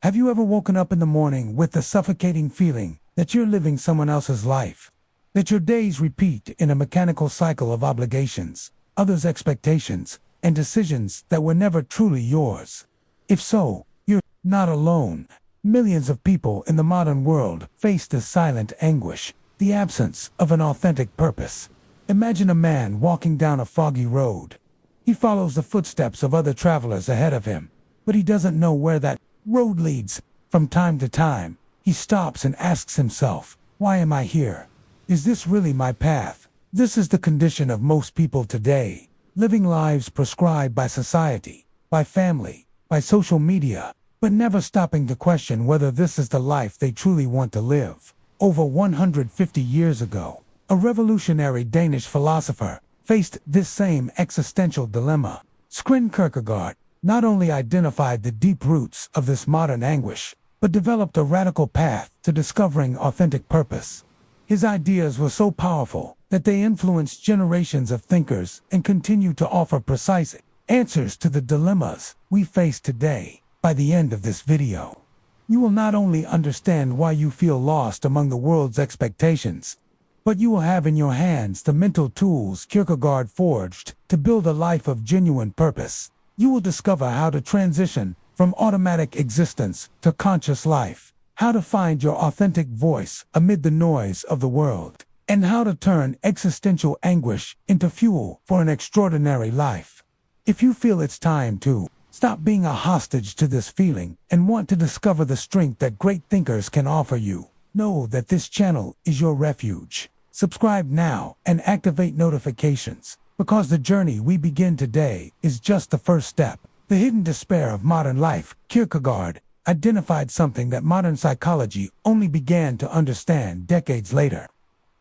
Have you ever woken up in the morning with the suffocating feeling that you're living someone else's life? That your days repeat in a mechanical cycle of obligations, others' expectations, and decisions that were never truly yours? If so, you're not alone. Millions of people in the modern world face this silent anguish, the absence of an authentic purpose. Imagine a man walking down a foggy road. He follows the footsteps of other travelers ahead of him, but he doesn't know where that road leads. From time to time, he stops and asks himself, why am I here? Is this really my path? This is the condition of most people today, living lives prescribed by society, by family, by social media, but never stopping to question whether this is the life they truly want to live. Over 150 years ago, a revolutionary Danish philosopher faced this same existential dilemma. Kierkegaard not only identified the deep roots of this modern anguish, but developed a radical path to discovering authentic purpose. His ideas were so powerful that they influenced generations of thinkers and continue to offer precise answers to the dilemmas we face today. By the end of this video, you will not only understand why you feel lost among the world's expectations, but you will have in your hands the mental tools Kierkegaard forged to build a life of genuine purpose. You will discover how to transition from automatic existence to conscious life, how to find your authentic voice amid the noise of the world, and how to turn existential anguish into fuel for an extraordinary life. If you feel it's time to stop being a hostage to this feeling and want to discover the strength that great thinkers can offer you, know that this channel is your refuge. Subscribe now and activate notifications, because the journey we begin today is just the first step. The hidden despair of modern life. Kierkegaard identified something that modern psychology only began to understand decades later.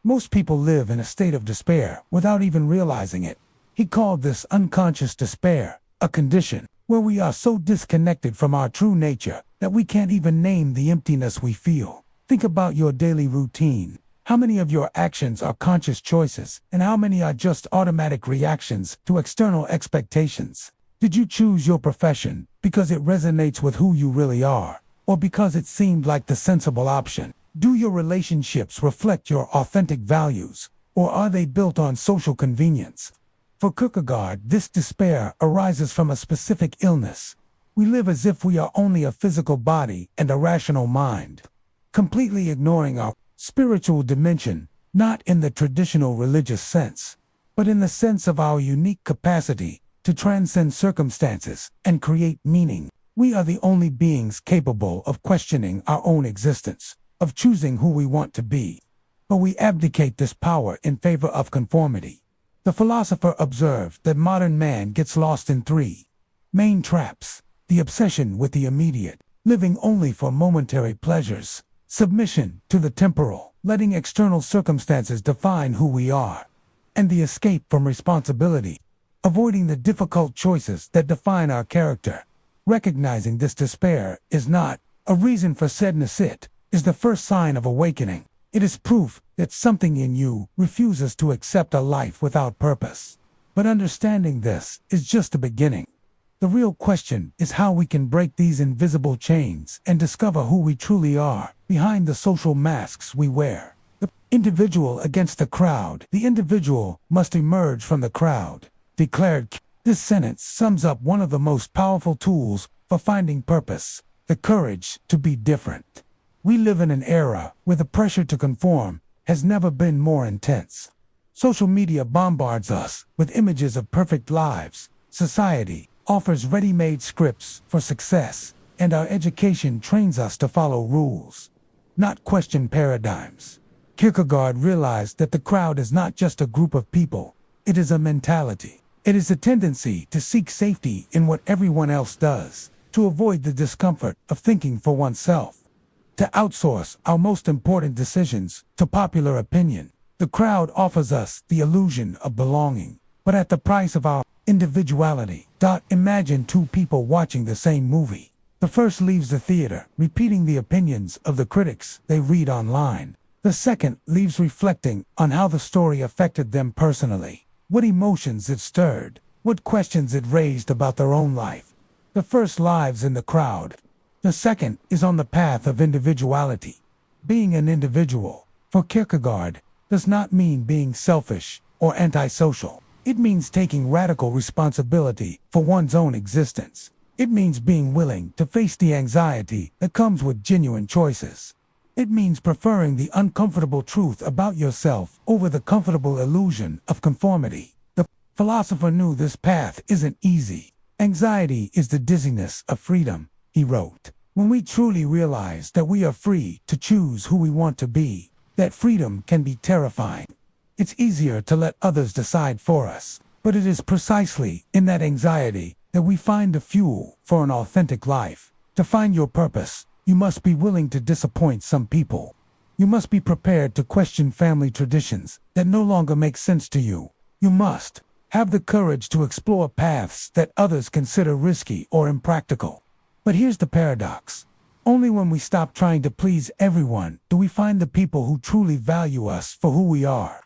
Most people live in a state of despair without even realizing it. He called this unconscious despair, a condition where we are so disconnected from our true nature that we can't even name the emptiness we feel. Think about your daily routine. How many of your actions are conscious choices, and how many are just automatic reactions to external expectations? Did you choose your profession because it resonates with who you really are, or because it seemed like the sensible option? Do your relationships reflect your authentic values, or are they built on social convenience? For Kierkegaard, this despair arises from a specific illness. We live as if we are only a physical body and a rational mind, completely ignoring our spiritual dimension, not in the traditional religious sense, but in the sense of our unique capacity to transcend circumstances and create meaning. We are the only beings capable of questioning our own existence, of choosing who we want to be. But we abdicate this power in favor of conformity. The philosopher observed that modern man gets lost in three main traps: the obsession with the immediate, living only for momentary pleasures; submission to the temporal, letting external circumstances define who we are; and the escape from responsibility, avoiding the difficult choices that define our character. Recognizing this despair is not a reason for sadness. It is the first sign of awakening. It is proof that something in you refuses to accept a life without purpose. But understanding this is just the beginning. The real question is how we can break these invisible chains and discover who we truly are behind the social masks we wear. The individual against the crowd. The individual must emerge from the crowd, declared. This sentence sums up one of the most powerful tools for finding purpose: the courage to be different. We live in an era where the pressure to conform has never been more intense. Social media bombards us with images of perfect lives. Society offers ready-made scripts for success, and our education trains us to follow rules, not question paradigms. Kierkegaard realized that the crowd is not just a group of people, it is a mentality. It is a tendency to seek safety in what everyone else does, to avoid the discomfort of thinking for oneself, to outsource our most important decisions to popular opinion. The crowd offers us the illusion of belonging, but at the price of our individuality. Imagine two people watching the same movie. The first leaves the theater, repeating the opinions of the critics they read online. The second leaves reflecting on how the story affected them personally, what emotions it stirred, what questions it raised about their own life. The first lives in the crowd. The second is on the path of individuality. Being an individual, for Kierkegaard, does not mean being selfish or antisocial. It means taking radical responsibility for one's own existence. It means being willing to face the anxiety that comes with genuine choices. It means preferring the uncomfortable truth about yourself over the comfortable illusion of conformity. The philosopher knew this path isn't easy. Anxiety is the dizziness of freedom, he wrote. When we truly realize that we are free to choose who we want to be, that freedom can be terrifying. It's easier to let others decide for us, but it is precisely in that anxiety that we find the fuel for an authentic life. To find your purpose, you must be willing to disappoint some people. You must be prepared to question family traditions that no longer make sense to you. You must have the courage to explore paths that others consider risky or impractical. But here's the paradox. Only when we stop trying to please everyone do we find the people who truly value us for who we are.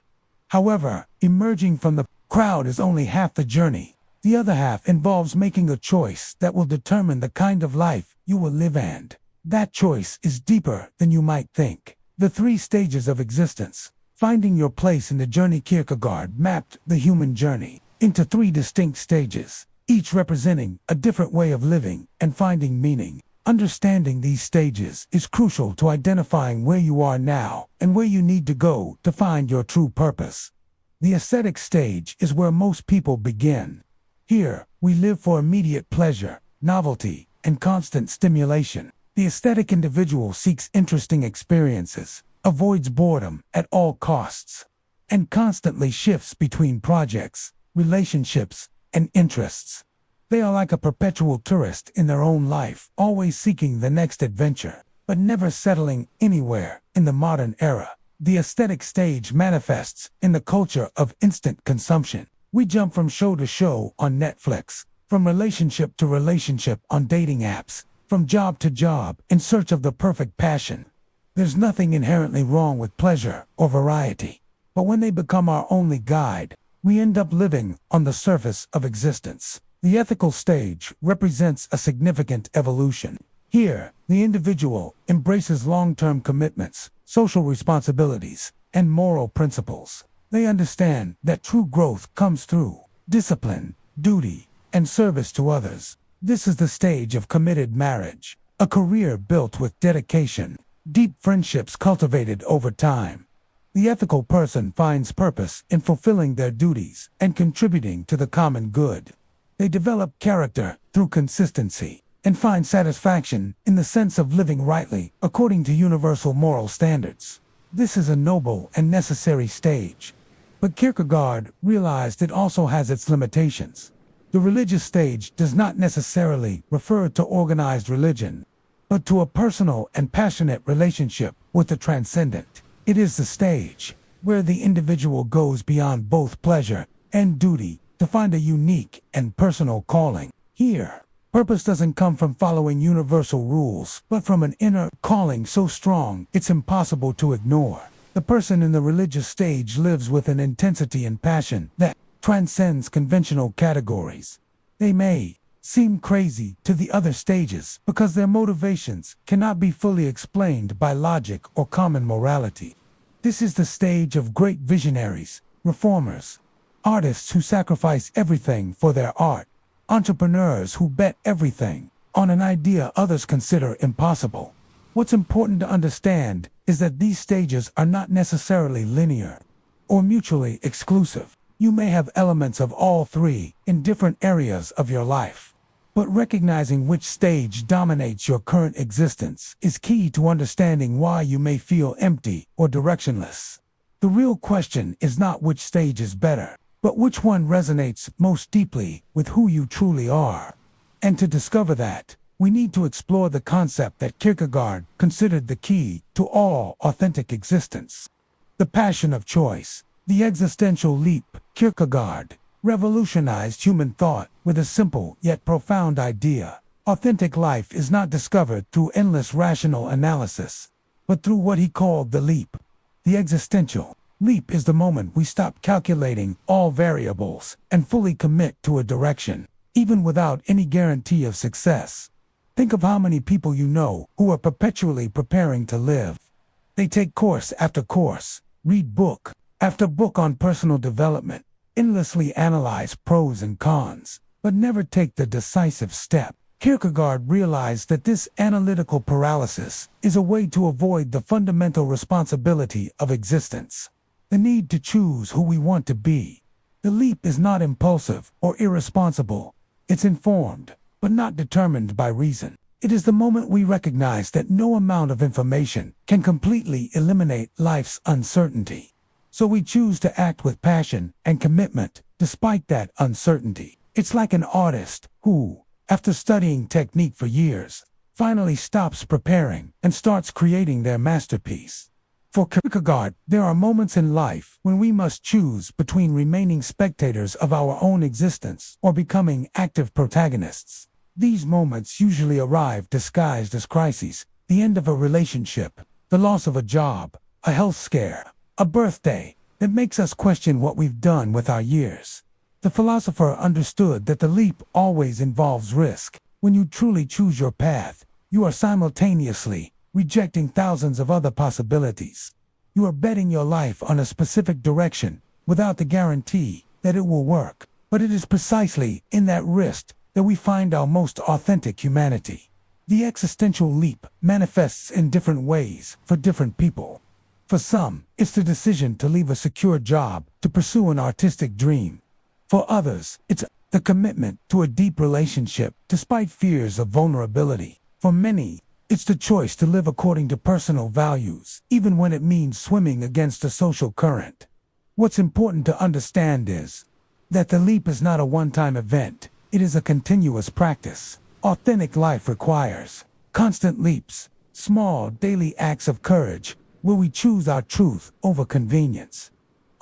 However, emerging from the crowd is only half the journey. The other half involves making a choice that will determine the kind of life you will live, and that choice is deeper than you might think. The 3 stages of existence. Finding your place in the journey. Kierkegaard mapped the human journey into 3 distinct stages, each representing a different way of living and finding meaning. Understanding these stages is crucial to identifying where you are now and where you need to go to find your true purpose. The ascetic stage is where most people begin. Here, we live for immediate pleasure, novelty, and constant stimulation. The aesthetic individual seeks interesting experiences, avoids boredom at all costs, and constantly shifts between projects, relationships, and interests. They are like a perpetual tourist in their own life, always seeking the next adventure, but never settling anywhere. In the modern era, the aesthetic stage manifests in the culture of instant consumption. We jump from show to show on Netflix, from relationship to relationship on dating apps, from job to job in search of the perfect passion. There's nothing inherently wrong with pleasure or variety, but when they become our only guide, we end up living on the surface of existence. The ethical stage represents a significant evolution. Here, the individual embraces long-term commitments, social responsibilities, and moral principles. They understand that true growth comes through discipline, duty, and service to others. This is the stage of committed marriage, a career built with dedication, deep friendships cultivated over time. The ethical person finds purpose in fulfilling their duties and contributing to the common good. They develop character through consistency and find satisfaction in the sense of living rightly according to universal moral standards. This is a noble and necessary stage. But Kierkegaard realized it also has its limitations. The religious stage does not necessarily refer to organized religion, but to a personal and passionate relationship with the transcendent. It is the stage where the individual goes beyond both pleasure and duty to find a unique and personal calling. Here, purpose doesn't come from following universal rules, but from an inner calling so strong it's impossible to ignore. The person in the religious stage lives with an intensity and passion that transcends conventional categories. They may seem crazy to the other stages because their motivations cannot be fully explained by logic or common morality. This is the stage of great visionaries, reformers, artists who sacrifice everything for their art, entrepreneurs who bet everything on an idea others consider impossible. What's important to understand is that these stages are not necessarily linear or mutually exclusive. You may have elements of all 3 in different areas of your life. But recognizing which stage dominates your current existence is key to understanding why you may feel empty or directionless. The real question is not which stage is better, but which one resonates most deeply with who you truly are. And to discover that, we need to explore the concept that Kierkegaard considered the key to all authentic existence: the passion of choice. The existential leap. Kierkegaard revolutionized human thought with a simple yet profound idea. Authentic life is not discovered through endless rational analysis, but through what he called the leap. The existential leap is the moment we stop calculating all variables and fully commit to a direction, even without any guarantee of success. Think of how many people you know who are perpetually preparing to live. They take course after course, read book after book on personal development, endlessly analyze pros and cons, but never take the decisive step. Kierkegaard realized that this analytical paralysis is a way to avoid the fundamental responsibility of existence, the need to choose who we want to be. The leap is not impulsive or irresponsible. It's informed, but not determined by reason. It is the moment we recognize that no amount of information can completely eliminate life's uncertainty. So we choose to act with passion and commitment despite that uncertainty. It's like an artist who, after studying technique for years, finally stops preparing and starts creating their masterpiece. For Kierkegaard, there are moments in life when we must choose between remaining spectators of our own existence or becoming active protagonists. These moments usually arrive disguised as crises: the end of a relationship, the loss of a job, a health scare, a birthday that makes us question what we've done with our years. The philosopher understood that the leap always involves risk. When you truly choose your path, you are simultaneously rejecting thousands of other possibilities. You are betting your life on a specific direction without the guarantee that it will work. But it is precisely in that risk that we find our most authentic humanity. The existential leap manifests in different ways for different people. For some, it's the decision to leave a secure job to pursue an artistic dream. For others, it's the commitment to a deep relationship despite fears of vulnerability. For many, it's the choice to live according to personal values, even when it means swimming against a social current. What's important to understand is that the leap is not a one-time event. It is a continuous practice. Authentic life requires constant leaps, small daily acts of courage, where we choose our truth over convenience,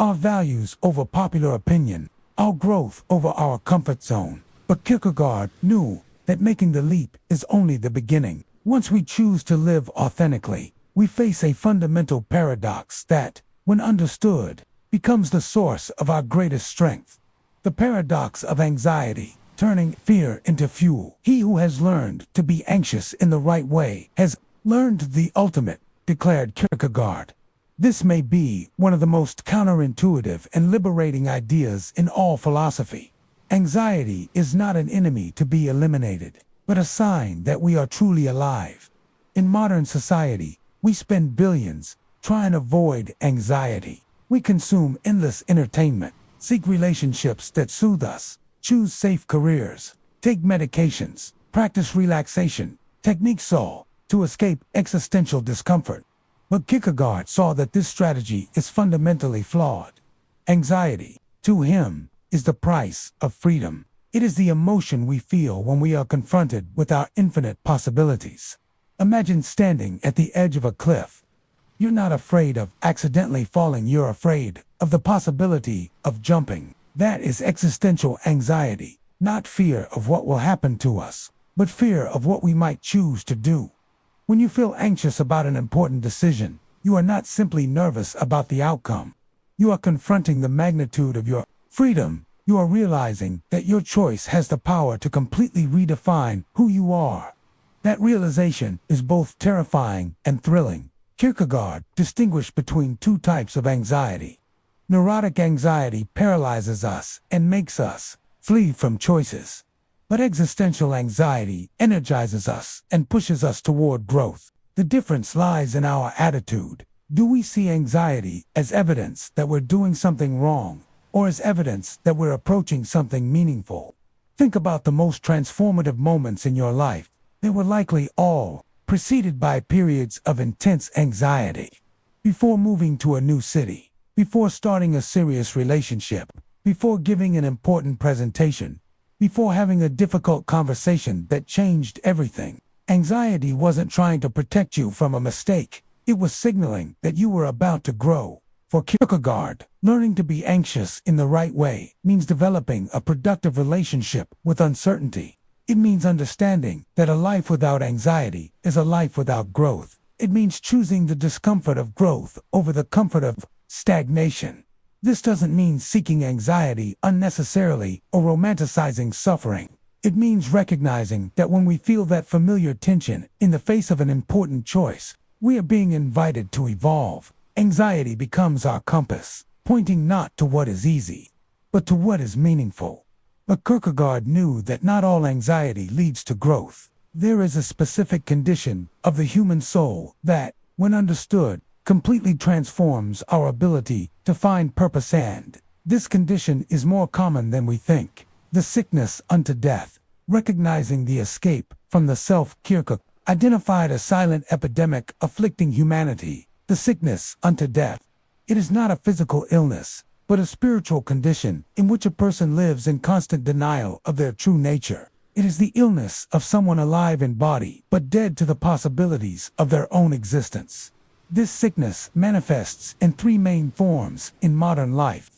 our values over popular opinion, our growth over our comfort zone. But Kierkegaard knew that making the leap is only the beginning. Once we choose to live authentically, we face a fundamental paradox that, when understood, becomes the source of our greatest strength. The paradox of anxiety, turning fear into fuel. He who has learned to be anxious in the right way has learned the ultimate, declared Kierkegaard. This may be one of the most counterintuitive and liberating ideas in all philosophy. Anxiety is not an enemy to be eliminated, but a sign that we are truly alive. In modern society, we spend billions trying to avoid anxiety. We consume endless entertainment, seek relationships that soothe us, choose safe careers, take medications, practice relaxation, techniques all to escape existential discomfort. But Kierkegaard saw that this strategy is fundamentally flawed. Anxiety, to him, is the price of freedom. It is the emotion we feel when we are confronted with our infinite possibilities. Imagine standing at the edge of a cliff. You're not afraid of accidentally falling, you're afraid of the possibility of jumping. That is existential anxiety, not fear of what will happen to us, but fear of what we might choose to do. When you feel anxious about an important decision, you are not simply nervous about the outcome. You are confronting the magnitude of your freedom. You are realizing that your choice has the power to completely redefine who you are. That realization is both terrifying and thrilling. Kierkegaard distinguished between two types of anxiety. Neurotic anxiety paralyzes us and makes us flee from choices. But existential anxiety energizes us and pushes us toward growth. The difference lies in our attitude. Do we see anxiety as evidence that we're doing something wrong, or as evidence that we're approaching something meaningful? Think about the most transformative moments in your life. They were likely all preceded by periods of intense anxiety. Before moving to a new city, before starting a serious relationship, before giving an important presentation, before having a difficult conversation that changed everything. Anxiety wasn't trying to protect you from a mistake. It was signaling that you were about to grow. For Kierkegaard, learning to be anxious in the right way means developing a productive relationship with uncertainty. It means understanding that a life without anxiety is a life without growth. It means choosing the discomfort of growth over the comfort of stagnation. This doesn't mean seeking anxiety unnecessarily or romanticizing suffering. It means recognizing that when we feel that familiar tension in the face of an important choice, we are being invited to evolve. Anxiety becomes our compass, pointing not to what is easy, but to what is meaningful. But Kierkegaard knew that not all anxiety leads to growth. There is a specific condition of the human soul that, when understood, completely transforms our ability to find purpose, and this condition is more common than we think. The sickness unto death. Recognizing the escape from the self, Kierkegaard identified a silent epidemic afflicting humanity, the sickness unto death. It is not a physical illness, but a spiritual condition in which a person lives in constant denial of their true nature. It is the illness of someone alive in body, but dead to the possibilities of their own existence. This sickness manifests in three main forms in modern life.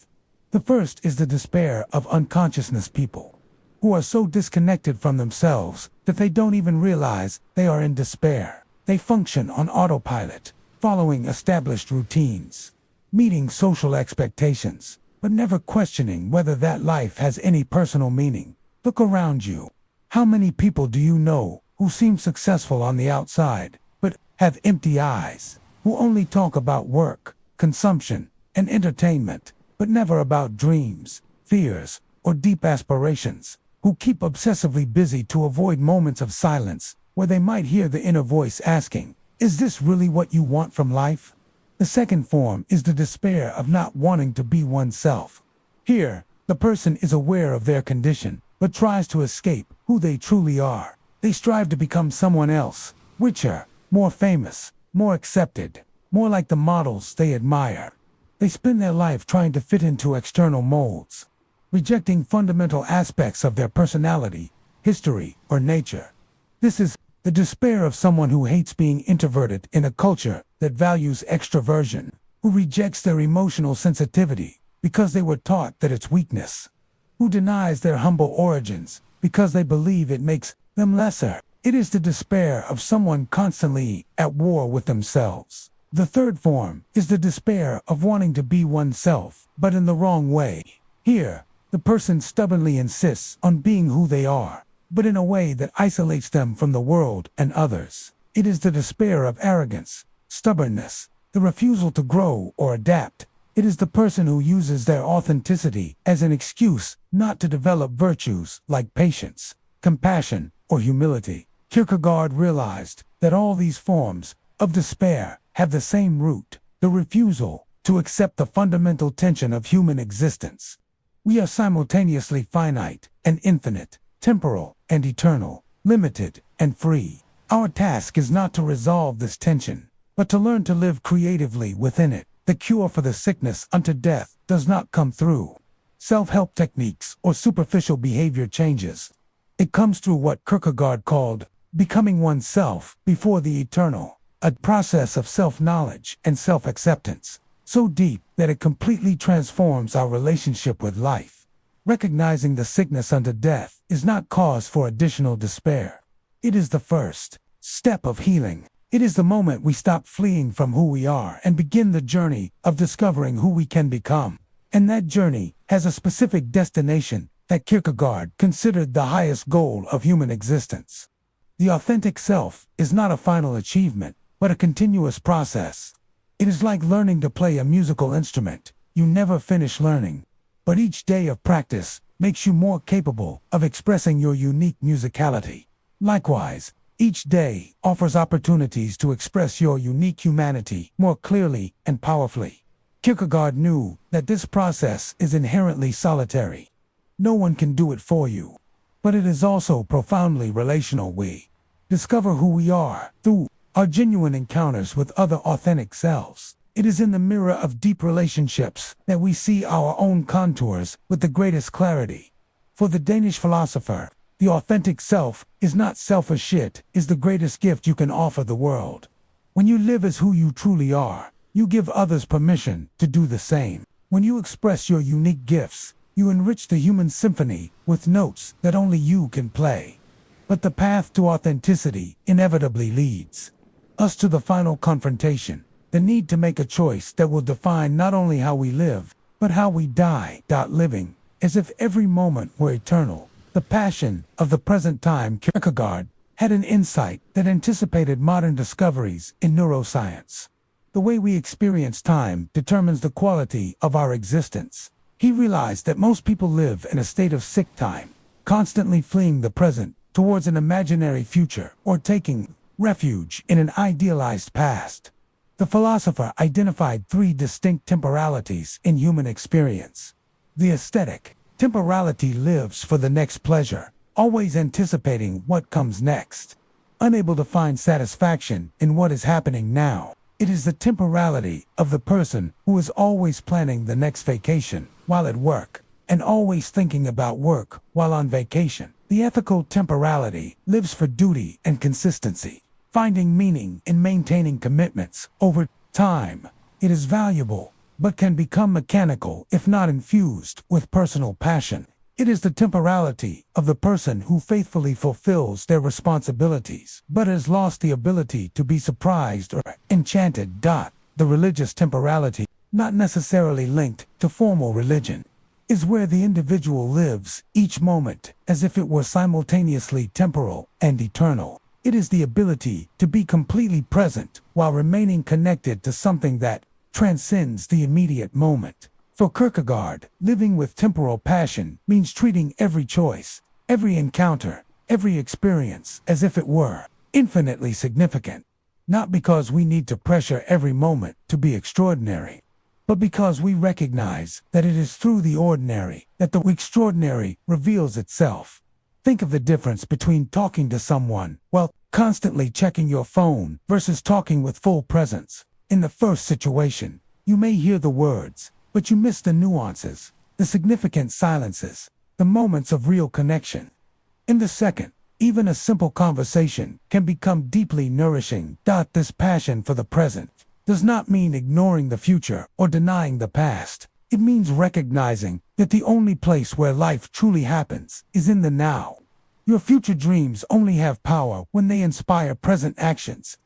The first is the despair of unconsciousness people, who are so disconnected from themselves that they don't even realize they are in despair. They function on autopilot, following established routines, meeting social expectations, but never questioning whether that life has any personal meaning. Look around you. How many people do you know who seem successful on the outside, but have empty eyes, who only talk about work, consumption, and entertainment, but never about dreams, fears, or deep aspirations, who keep obsessively busy to avoid moments of silence where they might hear the inner voice asking, "Is this really what you want from life?" The second form is the despair of not wanting to be oneself. Here, the person is aware of their condition, but tries to escape who they truly are. They strive to become someone else, richer, more famous, more accepted, more like the models they admire. They spend their life trying to fit into external molds, rejecting fundamental aspects of their personality, history, or nature. This is the despair of someone who hates being introverted in a culture that values extroversion, who rejects their emotional sensitivity because they were taught that it's weakness, who denies their humble origins because they believe it makes them lesser. It is the despair of someone constantly at war with themselves. The third form is the despair of wanting to be oneself, but in the wrong way. Here, the person stubbornly insists on being who they are, but in a way that isolates them from the world and others. It is the despair of arrogance, stubbornness, the refusal to grow or adapt. It is the person who uses their authenticity as an excuse not to develop virtues like patience, compassion, or humility. Kierkegaard realized that all these forms of despair have the same root, the refusal to accept the fundamental tension of human existence. We are simultaneously finite and infinite, temporal and eternal, limited and free. Our task is not to resolve this tension, but to learn to live creatively within it. The cure for the sickness unto death does not come through self-help techniques or superficial behavior changes. It comes through what Kierkegaard called becoming oneself before the eternal, a process of self-knowledge and self-acceptance, so deep that it completely transforms our relationship with life. Recognizing the sickness unto death is not cause for additional despair. It is the first step of healing. It is the moment we stop fleeing from who we are and begin the journey of discovering who we can become. And that journey has a specific destination that Kierkegaard considered the highest goal of human existence. The authentic self is not a final achievement, but a continuous process. It is like learning to play a musical instrument. You never finish learning, but each day of practice makes you more capable of expressing your unique musicality. Likewise, each day offers opportunities to express your unique humanity more clearly and powerfully. Kierkegaard knew that this process is inherently solitary. No one can do it for you, but it is also profoundly relational. We discover who we are through our genuine encounters with other authentic selves. It is in the mirror of deep relationships that we see our own contours with the greatest clarity. For the Danish philosopher, the authentic self is not selfish. Shit is the greatest gift you can offer the world. When you live as who you truly are, you give others permission to do the same. When you express your unique gifts, you enrich the human symphony with notes that only you can play. But the path to authenticity inevitably leads us to the final confrontation, the need to make a choice that will define not only how we live, but how we die. Living as if every moment were eternal, The passion of the present time. Kierkegaard had an insight that anticipated modern discoveries in neuroscience. The way we experience time determines the quality of our existence. He realized that most people live in a state of sick time, constantly fleeing the present towards an imaginary future or taking refuge in an idealized past. The philosopher identified three distinct temporalities in human experience. The aesthetic temporality lives for the next pleasure, always anticipating what comes next. Unable to find satisfaction in what is happening now, it is the temporality of the person who is always planning the next vacation while at work, and always thinking about work while on vacation. The ethical temporality lives for duty and consistency, finding meaning in maintaining commitments over time. It is valuable, but can become mechanical if not infused with personal passion. It is the temporality of the person who faithfully fulfills their responsibilities, but has lost the ability to be surprised or enchanted. The religious temporality, not necessarily linked to formal religion, is where the individual lives each moment as if it were simultaneously temporal and eternal. It is the ability to be completely present while remaining connected to something that transcends the immediate moment. For Kierkegaard, living with temporal passion means treating every choice, every encounter, every experience as if it were infinitely significant. Not because we need to pressure every moment to be extraordinary, but because we recognize that it is through the ordinary that the extraordinary reveals itself. Think of the difference between talking to someone while constantly checking your phone versus talking with full presence. In the first situation, you may hear the words, but you miss the nuances, the significant silences, the moments of real connection. In the second, even a simple conversation can become deeply nourishing. This passion for the present does not mean ignoring the future or denying the past. It means recognizing that the only place where life truly happens is in the now. Your future dreams only have power when they inspire present actions.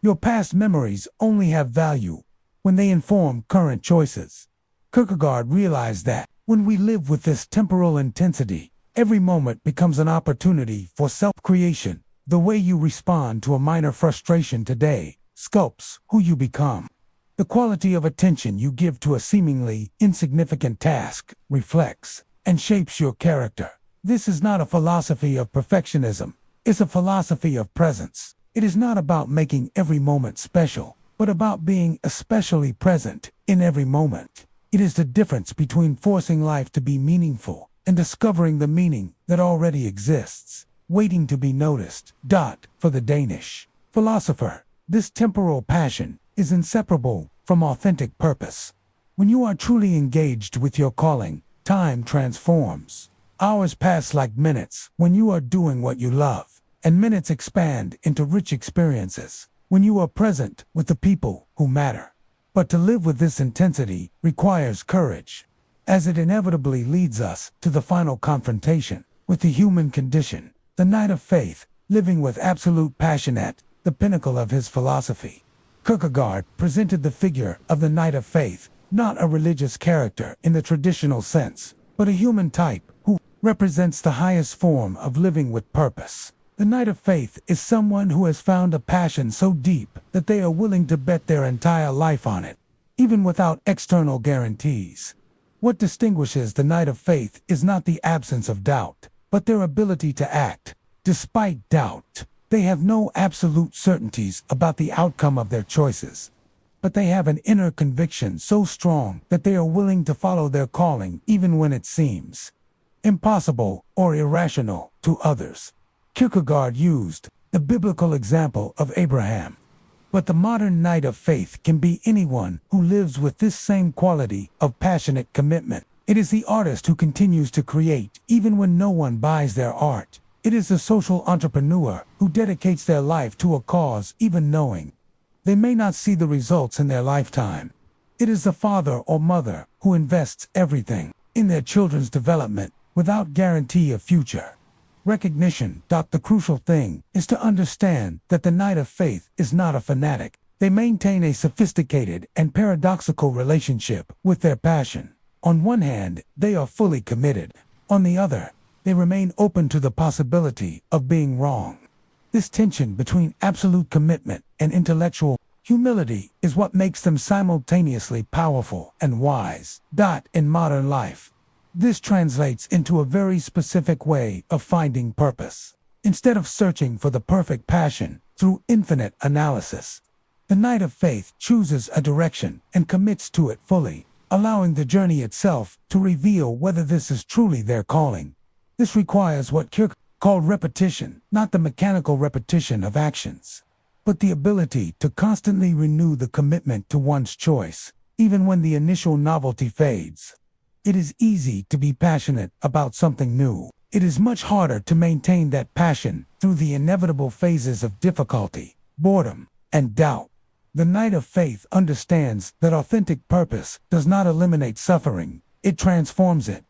Your past memories only have value when they inform current choices. Kierkegaard realized that when we live with this temporal intensity, every moment becomes an opportunity for self-creation. The way you respond to a minor frustration today sculpts who you become. The quality of attention you give to a seemingly insignificant task reflects and shapes your character. This is not a philosophy of perfectionism. It's a philosophy of presence. It is not about making every moment special, but about being especially present in every moment. It is the difference between forcing life to be meaningful and discovering the meaning that already exists, waiting to be noticed. For the Danish philosopher, this temporal passion is inseparable from authentic purpose. When you are truly engaged with your calling, time transforms. Hours pass like minutes when you are doing what you love, and minutes expand into rich experiences when you are present with the people who matter. But to live with this intensity requires courage, as it inevitably leads us to the final confrontation with the human condition. The Knight of Faith, living with absolute passion at the pinnacle of his philosophy. Kierkegaard presented the figure of the Knight of Faith, not a religious character in the traditional sense, but a human type who represents the highest form of living with purpose. The Knight of Faith is someone who has found a passion so deep that they are willing to bet their entire life on it, even without external guarantees. What distinguishes the Knight of Faith is not the absence of doubt, but their ability to act despite doubt. They have no absolute certainties about the outcome of their choices, but they have an inner conviction so strong that they are willing to follow their calling even when it seems impossible or irrational to others. Kierkegaard used the biblical example of Abraham, but the modern Knight of Faith can be anyone who lives with this same quality of passionate commitment. It is the artist who continues to create even when no one buys their art. It is the social entrepreneur who dedicates their life to a cause even knowing they may not see the results in their lifetime. It is the father or mother who invests everything in their children's development without guarantee of future recognition. The crucial thing is to understand that the Knight of Faith is not a fanatic. They maintain a sophisticated and paradoxical relationship with their passion. On one hand, they are fully committed. On the other, They remain open to the possibility of being wrong. This tension between absolute commitment and intellectual humility is what makes them simultaneously powerful and wise. In modern life, this translates into a very specific way of finding purpose. Instead of searching for the perfect passion through infinite analysis, the Knight of Faith chooses a direction and commits to it fully, allowing the journey itself to reveal whether this is truly their calling. This requires what Kierkegaard called repetition, not the mechanical repetition of actions, but the ability to constantly renew the commitment to one's choice, even when the initial novelty fades. It is easy to be passionate about something new. It is much harder to maintain that passion through the inevitable phases of difficulty, boredom, and doubt. The Knight of Faith understands that authentic purpose does not eliminate suffering, it transforms it.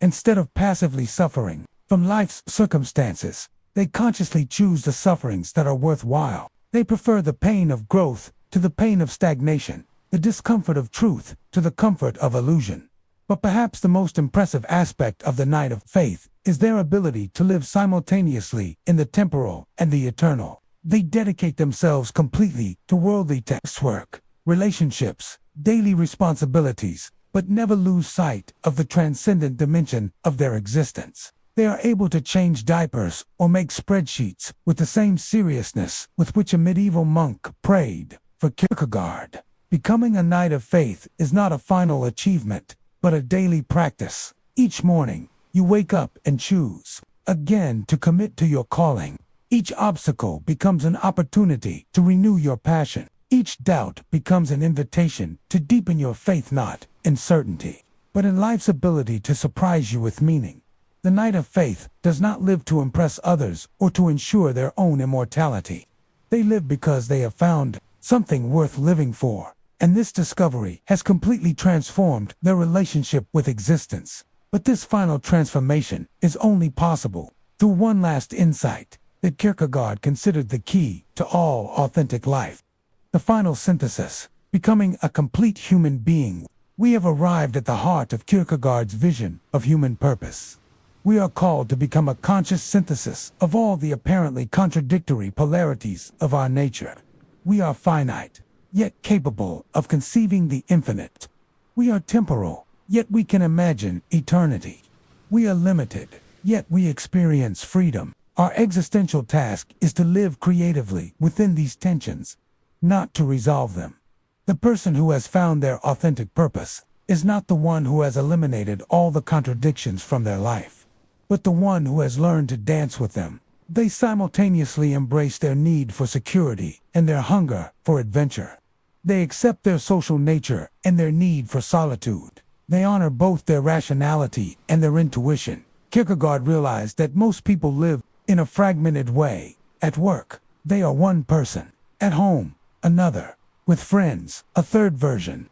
Instead of passively suffering from life's circumstances, they consciously choose the sufferings that are worthwhile. They prefer the pain of growth to the pain of stagnation, the discomfort of truth to the comfort of illusion. But perhaps the most impressive aspect of the Knight of Faith is their ability to live simultaneously in the temporal and the eternal. They dedicate themselves completely to worldly taskwork, relationships, daily responsibilities, but never lose sight of the transcendent dimension of their existence. They are able to change diapers or make spreadsheets with the same seriousness with which a medieval monk prayed. For Kierkegaard, becoming a Knight of Faith is not a final achievement, but a daily practice. Each morning, you wake up and choose again to commit to your calling. Each obstacle becomes an opportunity to renew your passion. Each doubt becomes an invitation to deepen your faith, not in certainty, but in life's ability to surprise you with meaning. The Knight of Faith does not live to impress others or to ensure their own immortality. They live because they have found something worth living for, and this discovery has completely transformed their relationship with existence. But this final transformation is only possible through one last insight that Kierkegaard considered the key to all authentic life. The final synthesis, becoming a complete human being. We have arrived at the heart of Kierkegaard's vision of human purpose. We are called to become a conscious synthesis of all the apparently contradictory polarities of our nature. We are finite, yet capable of conceiving the infinite. We are temporal, yet we can imagine eternity. We are limited, yet we experience freedom. Our existential task is to live creatively within these tensions, not to resolve them. The person who has found their authentic purpose is not the one who has eliminated all the contradictions from their life, but the one who has learned to dance with them. They simultaneously embrace their need for security and their hunger for adventure. They accept their social nature and their need for solitude. They honor both their rationality and their intuition. Kierkegaard realized that most people live in a fragmented way. At work, they are one person. At home, another. With friends, a third version.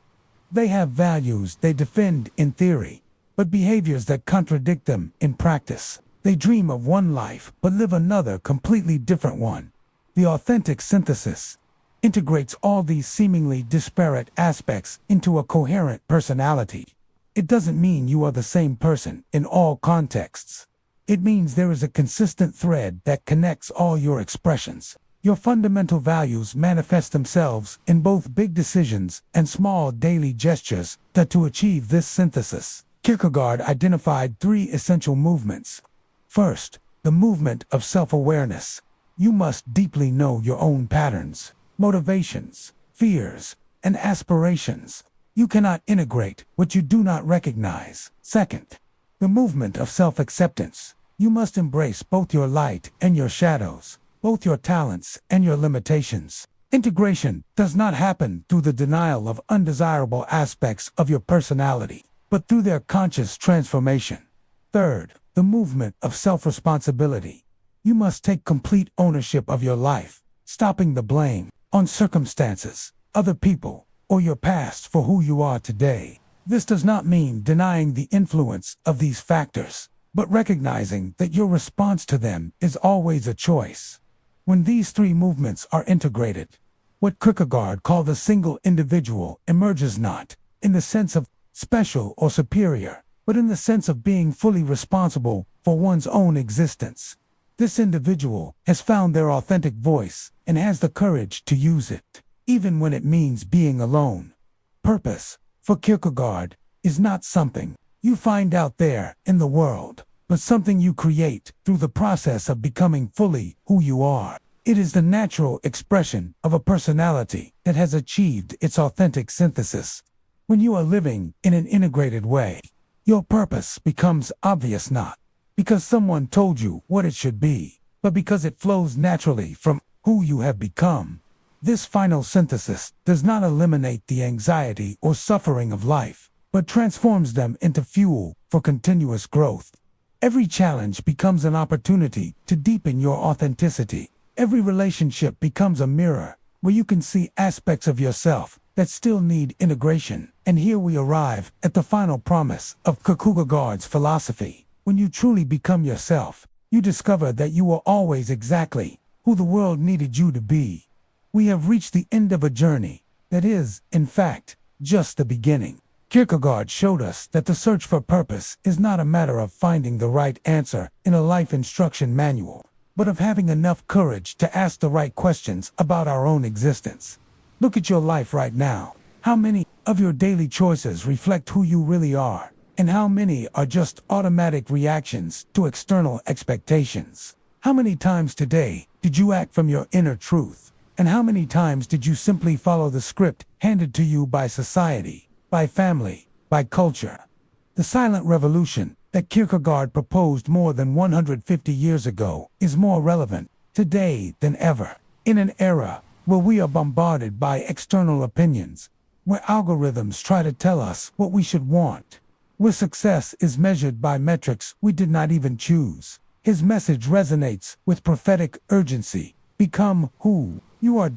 They have values they defend in theory, but behaviors that contradict them in practice. They dream of one life, but live another completely different one. The authentic synthesis integrates all these seemingly disparate aspects into a coherent personality. It doesn't mean you are the same person in all contexts. It means there is a consistent thread that connects all your expressions. Your fundamental values manifest themselves in both big decisions and small daily gestures. To achieve this synthesis, Kierkegaard identified three essential movements. First, the movement of self-awareness. You must deeply know your own patterns, motivations, fears, and aspirations. You cannot integrate what you do not recognize. Second, the movement of self-acceptance. You must embrace both your light and your shadows, both your talents and your limitations. Integration does not happen through the denial of undesirable aspects of your personality, but through their conscious transformation. Third, the movement of self-responsibility. You must take complete ownership of your life, stopping the blame on circumstances, other people, or your past for who you are today. This does not mean denying the influence of these factors, but recognizing that your response to them is always a choice. When these three movements are integrated, what Kierkegaard called the single individual emerges, not in the sense of special or superior, but in the sense of being fully responsible for one's own existence. This individual has found their authentic voice and has the courage to use it, even when it means being alone. Purpose, for Kierkegaard, is not something you find out there in the world, but something you create through the process of becoming fully who you are. It is the natural expression of a personality that has achieved its authentic synthesis. When you are living in an integrated way, your purpose becomes obvious not because someone told you what it should be, but because it flows naturally from who you have become. This final synthesis does not eliminate the anxiety or suffering of life, but transforms them into fuel for continuous growth. Every challenge becomes an opportunity to deepen your authenticity. Every relationship becomes a mirror where you can see aspects of yourself that still need integration. And here we arrive at the final promise of Kierkegaard's philosophy. When you truly become yourself, you discover that you are always exactly who the world needed you to be. We have reached the end of a journey that is, in fact, just the beginning. Kierkegaard showed us that the search for purpose is not a matter of finding the right answer in a life instruction manual, but of having enough courage to ask the right questions about our own existence. Look at your life right now. How many of your daily choices reflect who you really are, and how many are just automatic reactions to external expectations? How many times today did you act from your inner truth, and how many times did you simply follow the script handed to you by society, by family, by culture? The silent revolution that Kierkegaard proposed more than 150 years ago is more relevant today than ever. In an era where we are bombarded by external opinions, where algorithms try to tell us what we should want, where success is measured by metrics we did not even choose, his message resonates with prophetic urgency. Become who you are.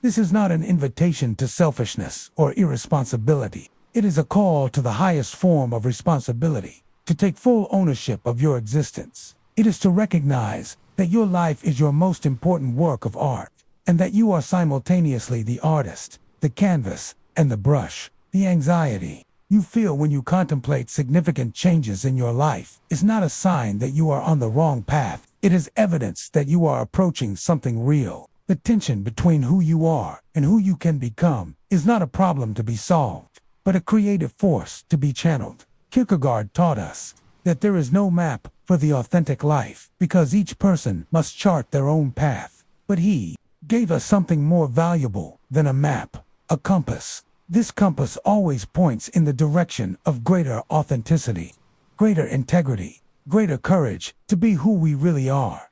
This is not an invitation to selfishness or irresponsibility. It is a call to the highest form of responsibility, to take full ownership of your existence. It is to recognize that your life is your most important work of art, and that you are simultaneously the artist, the canvas, and the brush. The anxiety you feel when you contemplate significant changes in your life is not a sign that you are on the wrong path. It is evidence that you are approaching something real. The tension between who you are and who you can become is not a problem to be solved, but a creative force to be channeled. Kierkegaard taught us that there is no map for the authentic life because each person must chart their own path. But he gave us something more valuable than a map, a compass. This compass always points in the direction of greater authenticity, greater integrity, greater courage to be who we really are.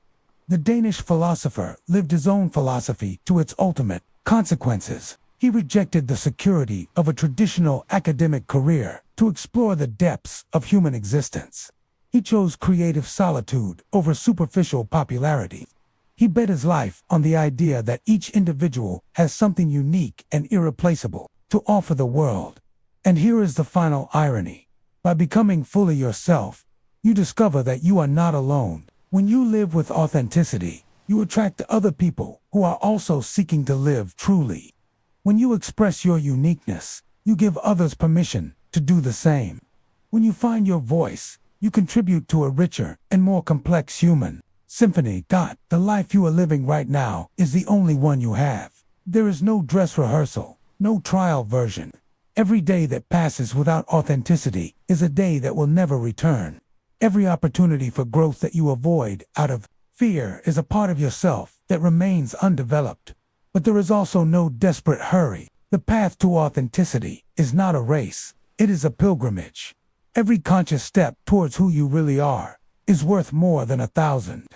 The Danish philosopher lived his own philosophy to its ultimate consequences. He rejected the security of a traditional academic career to explore the depths of human existence. He chose creative solitude over superficial popularity. He bet his life on the idea that each individual has something unique and irreplaceable to offer the world. And here is the final irony. By becoming fully yourself, you discover that you are not alone. When you live with authenticity, you attract other people who are also seeking to live truly. When you express your uniqueness, you give others permission to do the same. When you find your voice, you contribute to a richer and more complex human symphony. The life you are living right now is the only one you have. There is no dress rehearsal, no trial version. Every day that passes without authenticity is a day that will never return. Every opportunity for growth that you avoid out of fear is a part of yourself that remains undeveloped. But there is also no desperate hurry. The path to authenticity is not a race. It is a pilgrimage. Every conscious step towards who you really are is worth more than 1,000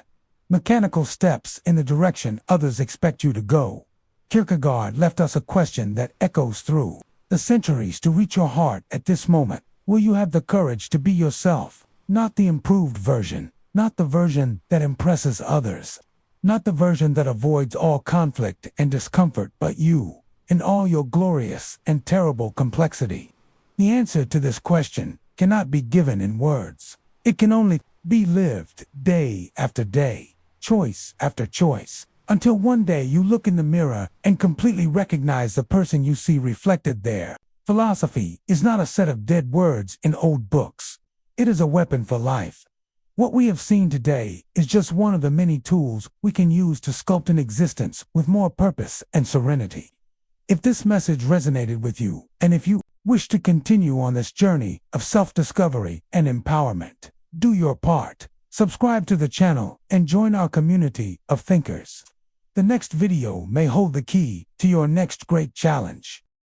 mechanical steps in the direction others expect you to go. Kierkegaard left us a question that echoes through the centuries to reach your heart at this moment. Will you have the courage to be yourself? Not the improved version, not the version that impresses others, not the version that avoids all conflict and discomfort, but you, in all your glorious and terrible complexity. The answer to this question cannot be given in words. It can only be lived day after day, choice after choice, until one day you look in the mirror and completely recognize the person you see reflected there. Philosophy is not a set of dead words in old books. It is a weapon for life. What we have seen today is just one of the many tools we can use to sculpt an existence with more purpose and serenity. If this message resonated with you, and if you wish to continue on this journey of self-discovery and empowerment, do your part. Subscribe to the channel and join our community of thinkers. The next video may hold the key to your next great challenge.